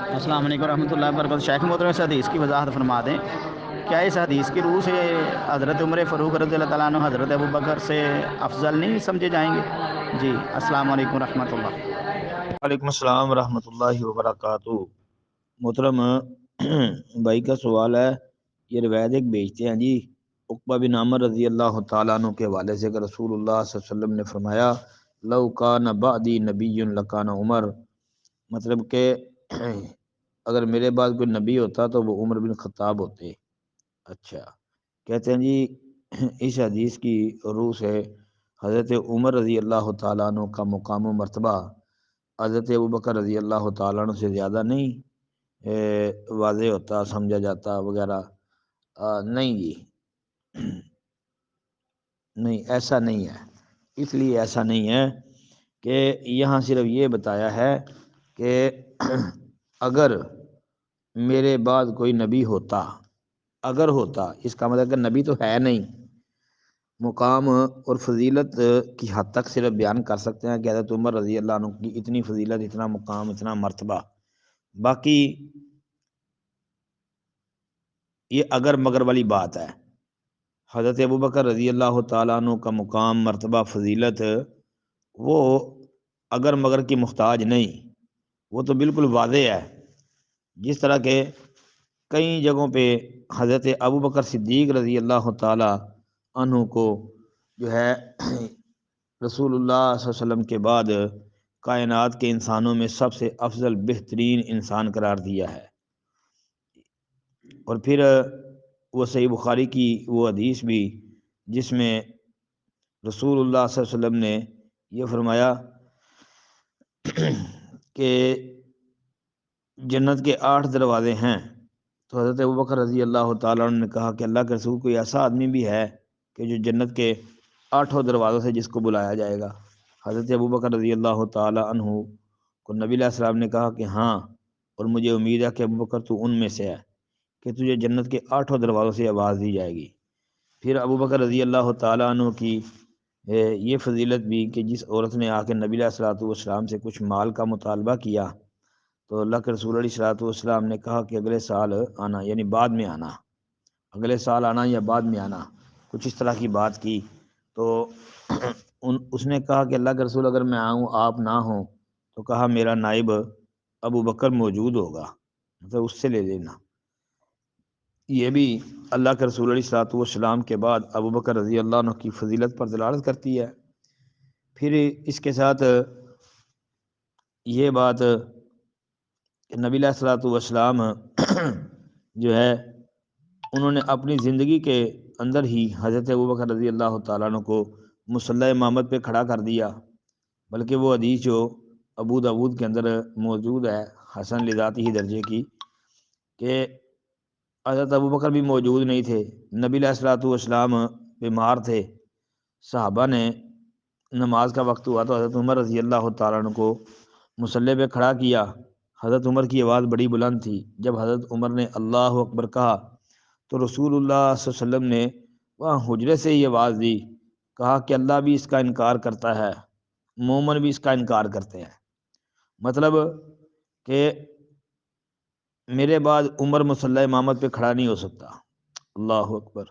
السلام علیکم ورحمۃ اللہ وبرکاتہ۔ شیخ محترم اس حدیث کی وضاحت فرما دیں، کیا اس حدیث کی روح سے حضرت عمر فاروق رضی اللہ تعالیٰ عنہ حضرت ابوبکر سے افضل نہیں سمجھے جائیں گے؟ جی السلام علیکم ورحمۃ اللہ۔ وعلیکم السلام ورحمۃ اللہ وبرکاتہ۔ محترم بھائی کا سوال ہے، یہ روایت ایک بیچتے ہیں جی، عقبہ بن عامر رضی اللہ تعالیٰ عنہ کے حوالے سے کہ رسول اللہ صلی اللہ علیہ وسلم نے فرمایا لو کان بعدی نبی لکان عمر، مطلب کہ اگر میرے بعد کوئی نبی ہوتا تو وہ عمر بن خطاب ہوتے۔ اچھا، کہتے ہیں جی اس حدیث کی روح سے حضرت عمر رضی اللہ تعالیٰ عنہ کا مقام و مرتبہ حضرت ابوبکر رضی اللہ تعالیٰ عنہ سے زیادہ نہیں واضح ہوتا، سمجھا جاتا وغیرہ؟ نہیں جی، نہیں ایسا نہیں ہے۔ اس لیے ایسا نہیں ہے کہ یہاں صرف یہ بتایا ہے کہ اگر میرے بعد کوئی نبی ہوتا، اگر ہوتا، اس کا مطلب کہ نبی تو ہے نہیں، مقام اور فضیلت کی حد تک صرف بیان کر سکتے ہیں کہ حضرت عمر رضی اللہ عنہ کی اتنی فضیلت، اتنا مقام، اتنا مرتبہ، باقی یہ اگر مگر والی بات ہے۔ حضرت ابوبکر رضی اللہ تعالیٰ عنہ کا مقام، مرتبہ، فضیلت وہ اگر مگر کی محتاج نہیں، وہ تو بالکل واضح ہے۔ جس طرح کہ کئی جگہوں پہ حضرت ابوبکر صدیق رضی اللہ تعالیٰ عنہ کو جو ہے رسول اللہ صلی اللہ علیہ وسلم کے بعد کائنات کے انسانوں میں سب سے افضل، بہترین انسان قرار دیا ہے۔ اور پھر وہ صحیح بخاری کی وہ حدیث بھی جس میں رسول اللہ صلی اللہ علیہ وسلم نے یہ فرمایا کہ جنت کے 8 دروازے ہیں، تو حضرت ابوبکر رضی اللہ تعالیٰ عنہ نے کہا کہ اللہ کے رسول کوئی ایسا آدمی بھی ہے کہ جو جنت کے 8 دروازوں سے جس کو بلایا جائے گا؟ حضرت ابوبکر رضی اللہ تعالیٰ عنہ کو نبی علیہ السلام نے کہا کہ ہاں، اور مجھے امید ہے کہ ابوبکر تو ان میں سے ہے کہ تجھے جنت کے 8 دروازوں سے آواز دی جائے گی۔ پھر ابوبکر رضی اللہ تعالیٰ عنہ کی یہ فضیلت بھی کہ جس عورت نے آ کے نبی علیہ الصلوۃ والسلام سے کچھ مال کا مطالبہ کیا تو اللہ کے رسول علیہ الصلوۃ والسلام نے کہا کہ اگلے سال آنا، یعنی بعد میں آنا، اگلے سال آنا یا بعد میں آنا، کچھ اس طرح کی بات کی۔ تو اس نے کہا کہ اللہ کے رسول اگر میں آؤں آپ نہ ہوں تو کہا میرا نائب ابو بکر موجود ہوگا، مطلب اس سے لے لینا۔ یہ بھی اللہ کے رسول علیہ الصلوۃ والسلام کے بعد ابو بکر رضی اللہ عنہ کی فضیلت پر دلالت کرتی ہے۔ پھر اس کے ساتھ یہ بات کہ نبی علیہ الصلوۃ والسلام جو ہے انہوں نے اپنی زندگی کے اندر ہی حضرت ابوبکر رضی اللہ تعالیٰ عنہ کو مصلی امامت پہ کھڑا کر دیا، بلکہ وہ حدیث جو ابو داؤد کے اندر موجود ہے حسن لذاتی ہی درجے کی، کہ حضرت ابوبکر بھی موجود نہیں تھے، نبی علیہ الصلوۃ والسلام بیمار تھے، صحابہ نے نماز کا وقت ہوا تو حضرت عمر رضی اللہ تعالیٰ عنہ کو مصلی پہ کھڑا کیا۔ حضرت عمر کی آواز بڑی بلند تھی، جب حضرت عمر نے اللہ اکبر کہا تو رسول اللہ صلی اللہ علیہ وسلم نے وہاں حجرے سے ہی آواز دی، کہا کہ اللہ بھی اس کا انکار کرتا ہے، مومن بھی اس کا انکار کرتے ہیں۔ مطلب کہ میرے بعد عمر مصلی امامت پہ کھڑا نہیں ہو سکتا۔ اللہ اکبر۔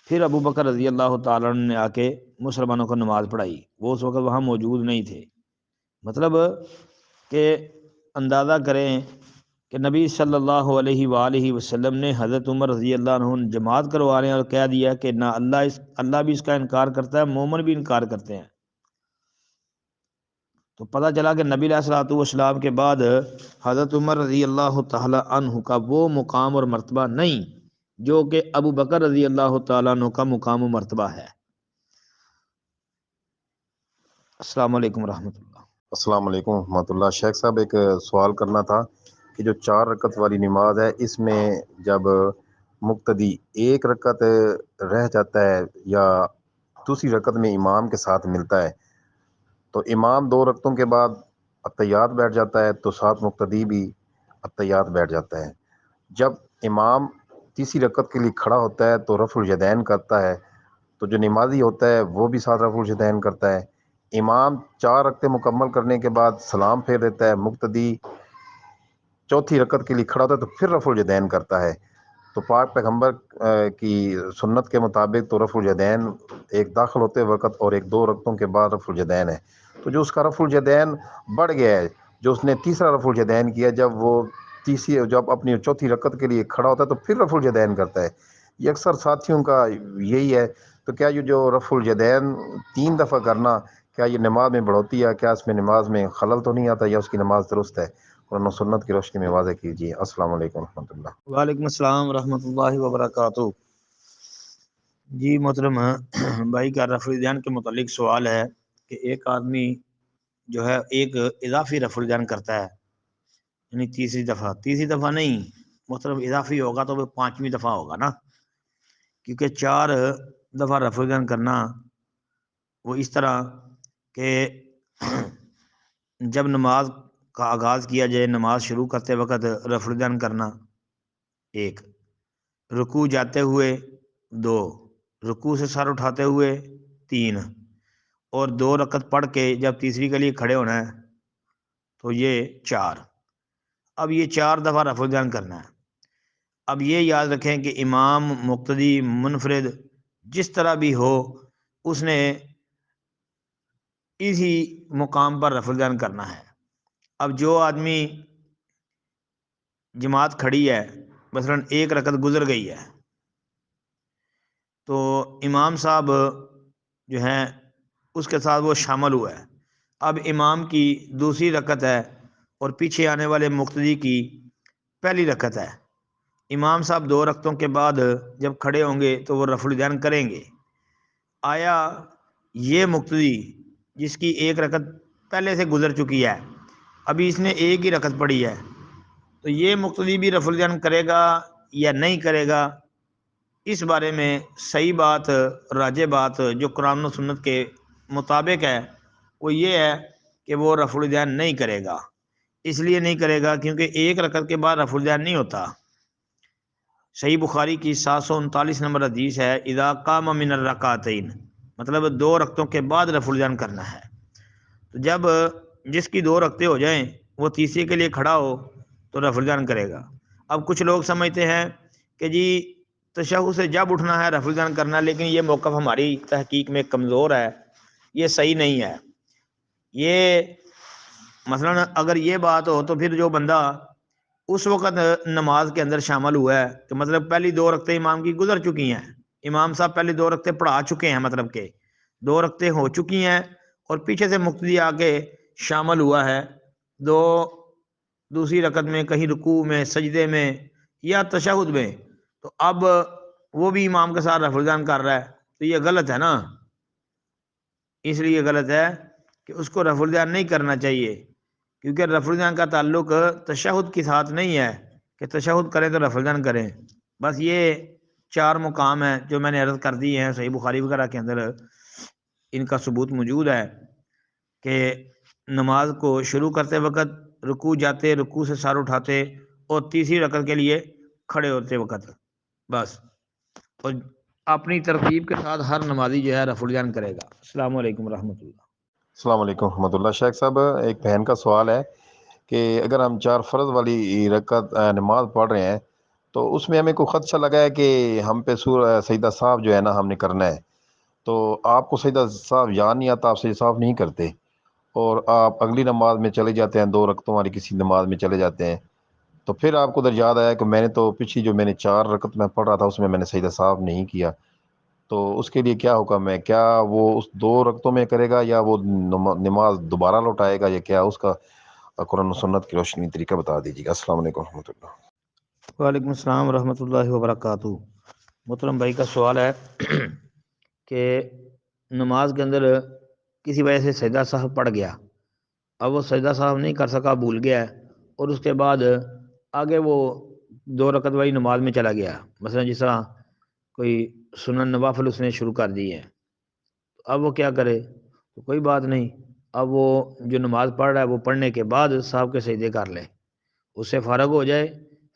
پھر ابو بکر رضی اللہ تعالیٰ عنہ نے آ کے مسلمانوں کو نماز پڑھائی، وہ اس وقت وہاں موجود نہیں تھے۔ مطلب کہ اندازہ کریں کہ نبی صلی اللہ علیہ وآلہ وسلم نے حضرت عمر رضی اللہ عنہ جماعت کروا رہے ہیں اور کہہ دیا کہ نہ اللہ بھی اس کا انکار کرتا ہے، مومن بھی انکار کرتے ہیں۔ تو پتہ چلا کہ نبی علیہ الصلوۃ والسلام کے بعد حضرت عمر رضی اللہ تعالی عنہ کا وہ مقام اور مرتبہ نہیں جو کہ ابو بکر رضی اللہ تعالیٰ عنہ کا مقام و مرتبہ ہے۔ السلام علیکم ورحمۃ اللہ۔ السلام علیکم ورحمۃ اللہ۔ شیخ صاحب ایک سوال کرنا تھا کہ جو 4 رکعت والی نماز ہے اس میں جب مقتدی 1 رکعت رہ جاتا ہے یا دوسری رکعت میں امام کے ساتھ ملتا ہے تو امام 2 رکعتوں کے بعد التحیات بیٹھ جاتا ہے تو ساتھ مقتدی بھی التحیات بیٹھ جاتا ہے۔ جب امام تیسری رکعت کے لیے کھڑا ہوتا ہے تو رفع الیدین کرتا ہے، تو جو نمازی ہوتا ہے وہ بھی ساتھ رفع الیدین کرتا ہے۔ امام 4 رکعتیں مکمل کرنے کے بعد سلام پھیر دیتا ہے، مقتدی چوتھی رکعت کے لیے کھڑا ہوتا ہے تو پھر رفع الیدین کرتا ہے. تو پاک پیغمبر کی سنت کے مطابق تو رفع الیدین ایک داخل ہوتے وقت اور ایک 2 رکعتوں کے بعد رفع الیدین ہے. تو جو اس کا رفع الیدین بڑھ گیا ہے، جو اس نے تیسرا رفع الیدین کیا، جب اپنی چوتھی رکعت کے لیے کھڑا ہوتا ہے تو پھر رفع الیدین کرتا ہے. یہ اکثر ساتھیوں کا یہی ہے. تو کیا یہ جو رفع الیدین 3 دفعہ کرنا، کیا یہ نماز میں بڑھوتی ہے؟ کیا اس میں نماز میں خلل تو نہیں آتا، یا اس کی نماز درست ہے؟ قرآن و سنت کی روشنی میں واضح کیجیے. السلام علیکم ورحمۃ اللہ. وعلیکم السلام ورحمۃ اللہ وبرکاتہ. جی محترم بھائی کا رفع الیدین کے متعلق سوال ہے کہ ایک آدمی جو ہے ایک اضافی رفع الیدین کرتا ہے، یعنی تیسری دفعہ نہیں محترم، اضافی ہوگا تو وہ 5ویں دفعہ ہوگا نا، کیونکہ 4 دفعہ رفع الیدین کرنا وہ اس طرح کہ جب نماز کا آغاز کیا جائے، نماز شروع کرتے وقت رفع الیدین کرنا 1، رکوع جاتے ہوئے 2، رکوع سے سر اٹھاتے ہوئے 3، اور 2 رکعت پڑھ کے جب تیسری کے لیے کھڑے ہونا ہے تو یہ 4. اب یہ 4 دفعہ رفع الیدین کرنا ہے. اب یہ یاد رکھیں کہ امام، مقتدی، منفرد جس طرح بھی ہو، اس نے اسی مقام پر رفع الیدین کرنا ہے. اب جو آدمی جماعت کھڑی ہے، مثلا 1 رکعت گزر گئی ہے، تو امام صاحب جو ہیں اس کے ساتھ وہ شامل ہوا ہے. اب امام کی دوسری رکعت ہے اور پیچھے آنے والے مقتدی کی پہلی رکعت ہے. امام صاحب 2 رکعتوں کے بعد جب کھڑے ہوں گے تو وہ رفع الیدین کریں گے. آیا یہ مقتدی جس کی 1 رکعت پہلے سے گزر چکی ہے، ابھی اس نے 1 ہی رکعت پڑھی ہے، تو یہ مقتدی بھی رفع الیدین کرے گا یا نہیں کرے گا؟ اس بارے میں صحیح بات، راجح بات جو قرآن و سنت کے مطابق ہے وہ یہ ہے کہ وہ رفع الیدین نہیں کرے گا. اس لیے نہیں کرے گا کیونکہ 1 رکعت کے بعد رفع الیدین نہیں ہوتا. صحیح بخاری کی 739 نمبر حدیث ہے، اذا قام من الرکعتین، مطلب 2 رکعتوں کے بعد رفع الیدین کرنا ہے. تو جب جس کی 2 رکعتیں ہو جائیں وہ تیسری کے لیے کھڑا ہو تو رفع الیدین کرے گا. اب کچھ لوگ سمجھتے ہیں کہ جی تشہد سے جب اٹھنا ہے رفع الیدین کرنا، لیکن یہ موقف ہماری تحقیق میں کمزور ہے، یہ صحیح نہیں ہے. یہ مثلا اگر یہ بات ہو تو پھر جو بندہ اس وقت نماز کے اندر شامل ہوا ہے کہ مطلب پہلی 2 رکعتیں امام کی گزر چکی ہیں، امام صاحب پہلی 2 رکعتیں پڑھا چکے ہیں، مطلب کہ 2 رکعتیں ہو چکی ہیں اور پیچھے سے مقتدی آ کے شامل ہوا ہے دوسری رکعت میں، کہیں رکوع میں، سجدے میں یا تشہد میں، تو اب وہ بھی امام کے ساتھ رفع الیدین کر رہا ہے، تو یہ غلط ہے نا. اس لیے غلط ہے کہ اس کو رفع الیدین نہیں کرنا چاہیے، کیونکہ رفع الیدین کا تعلق تشہد کے ساتھ نہیں ہے کہ تشہد کریں تو رفع الیدین کریں. بس یہ 4 مقام ہیں جو میں نے عرض کر دی ہیں، صحیح بخاری وغیرہ کے اندر ان کا ثبوت موجود ہے کہ نماز کو شروع کرتے وقت، رکوع جاتے، رکوع سے سر اٹھاتے اور تیسری رکعت کے لیے کھڑے ہوتے وقت، بس. اور اپنی ترتیب کے ساتھ ہر نمازی جو ہے رفع الیدین کرے گا. السلام علیکم ورحمۃ اللہ. السلام علیکم ورحمۃ اللہ. شیخ صاحب، ایک بہن کا سوال ہے کہ اگر ہم 4 فرض والی رکعت نماز پڑھ رہے ہیں تو اس میں ہمیں کوئی خدشہ لگا ہے کہ ہم پہ سجدہ صاحب جو ہے نا ہم نے کرنا ہے، تو آپ کو سجدہ صاحب یاد نہیں آتا، آپ سجدہ صاحب نہیں کرتے اور آپ اگلی نماز میں چلے جاتے ہیں، 2 رکعتوں والی کسی نماز میں چلے جاتے ہیں، تو پھر آپ کو ادھر یاد آیا کہ میں نے تو پچھلی جو میں نے 4 رکعت میں پڑھ رہا تھا اس میں نے سجدہ صاحب نہیں کیا، تو اس کے لیے کیا حکم ہے؟ کیا وہ اس 2 رکعتوں میں کرے گا یا وہ نماز دوبارہ لوٹائے گا، یا کیا اس کا قرآن و سنت کی روشنی طریقہ بتا دیجیے گا. السلام علیکم ورحمۃ اللہ. وعلیکم السلام ورحمۃ اللہ وبرکاتہ. محترم بھائی کا سوال ہے کہ نماز کے اندر کسی وجہ سے سجدہ صاحب پڑ گیا، اب وہ سجدہ صاحب نہیں کر سکا، بھول گیا ہے، اور اس کے بعد آگے وہ 2 رکعت والی نماز میں چلا گیا، مثلا جس طرح کوئی سنن نوافل اس نے شروع کر دی ہے، اب وہ کیا کرے؟ تو کوئی بات نہیں، اب وہ جو نماز پڑھ رہا ہے وہ پڑھنے کے بعد صاحب کے سجدے کر لے، اس سے فارغ ہو جائے،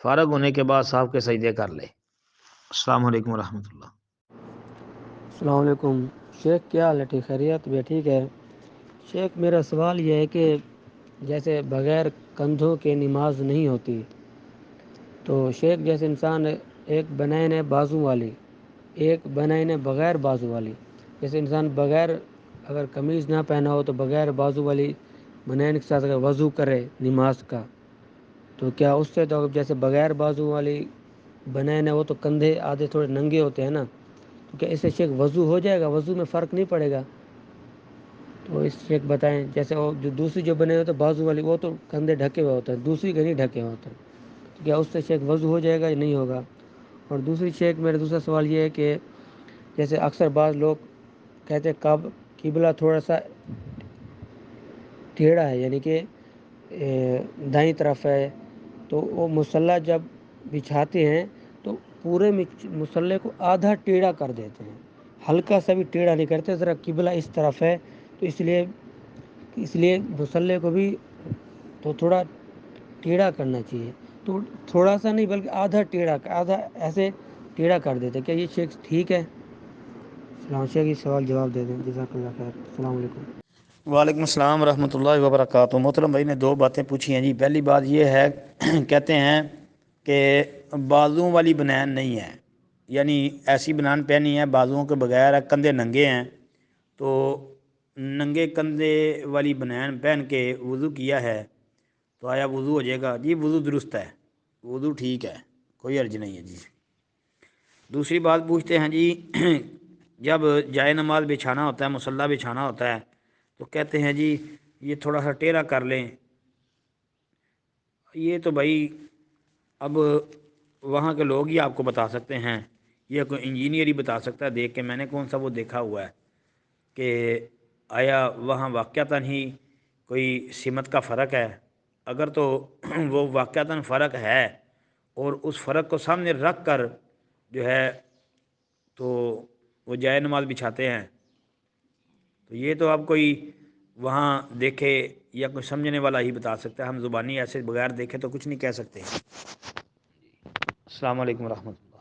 فارغ ہونے کے بعد صاحب کے سجدے کر لے. السلام علیکم ورحمۃ اللہ. السلام علیکم شیخ، کیا حال ہے؟ ٹھیک، خیریت؟ بھی ٹھیک ہے. شیخ میرا سوال یہ ہے کہ جیسے بغیر کندھوں کے نماز نہیں ہوتی۔ تو شیخ جیسے انسان ایک بنائن ہے بازو والی، ایک بنائن ہے بغیر بازو والی۔ جیسے انسان بغیر اگر قمیض نہ پہنا ہو تو بغیر بازو والی بنائن کے ساتھ اگر وضو کرے نماز کا، تو کیا اس سے تو جیسے بغیر بازو والی بنائن ہے وہ تو کندھے آدھے تھوڑے ننگے ہوتے ہیں نا، تو کیا اس سے شیخ وضو ہو جائے گا؟ وضو میں فرق نہیں پڑے گا؟ تو اس شیخ بتائیں، جیسے وہ جو دوسری جو بنے ہوتے بازو والی وہ تو کندھے ڈھکے ہوئے ہوتے ہیں، دوسری کے نہیں ڈھکے ہوئے ہوتے ہیں، تو کیا اس سے شیخ وضو ہو جائے گا یا نہیں ہوگا؟ اور دوسری شیخ میرا دوسرا سوال یہ ہے کہ جیسے اکثر بعض لوگ کہتے ہیں قبلہ تھوڑا سا ٹیڑھا ہے، یعنی کہ دائیں طرف ہے، تو وہ مصلی جب بچھاتے ہیں تو پورے مصلی کو آدھا ٹیڑھا کر دیتے ہیں، ہلکا سا بھی ٹیڑھا نہیں کرتے، ذرا قبلہ اس طرف ہے تو اس لیے مصلی کو بھی تو تھوڑا ٹیڑھا کرنا چاہیے، تو تھوڑا سا نہیں بلکہ آدھا ٹیڑھا، آدھا ایسے ٹیڑھا کر دیتے، کیا یہ شیخ ٹھیک ہے؟ فلاں شیخ یہ سوال جواب دے دیں، جزاک اللہ خیر، السلام علیکم۔ وعلیکم السلام ورحمۃ اللہ وبرکاتہ۔ محترم بھائی نے 2 باتیں پوچھی ہیں جی۔ پہلی بات یہ ہے کہتے ہیں کہ بازوؤں والی بنین نہیں ہے، یعنی ایسی بنین پہنی ہے بازوؤں کے بغیر ہے، کندھے ننگے ہیں، تو ننگے کندھے والی بنین پہن کے وضو کیا ہے تو آیا وضو ہو جائے گا؟ جی وضو درست ہے، وضو ٹھیک ہے، کوئی عرض نہیں ہے جی۔ دوسری بات پوچھتے ہیں جی جب جائے نماز بچھانا ہوتا ہے، مصلی بچھانا ہوتا ہے، تو کہتے ہیں جی یہ تھوڑا سا ٹیڑھا کر لیں۔ یہ تو بھائی اب وہاں کے لوگ ہی آپ کو بتا سکتے ہیں، یہ کوئی انجینئر ہی بتا سکتا ہے دیکھ کے، میں نے کون سا وہ دیکھا ہوا ہے کہ آیا وہاں واقعتاً ہی کوئی سمت کا فرق ہے؟ اگر تو وہ واقعتاً فرق ہے اور اس فرق کو سامنے رکھ کر جو ہے تو وہ جائے نماز بچھاتے ہیں، تو یہ تو اب کوئی وہاں دیکھے یا کوئی سمجھنے والا ہی بتا سکتا ہے، ہم زبانی ایسے بغیر دیکھے تو کچھ نہیں کہہ سکتے۔ السلام علیکم ورحمۃ اللہ۔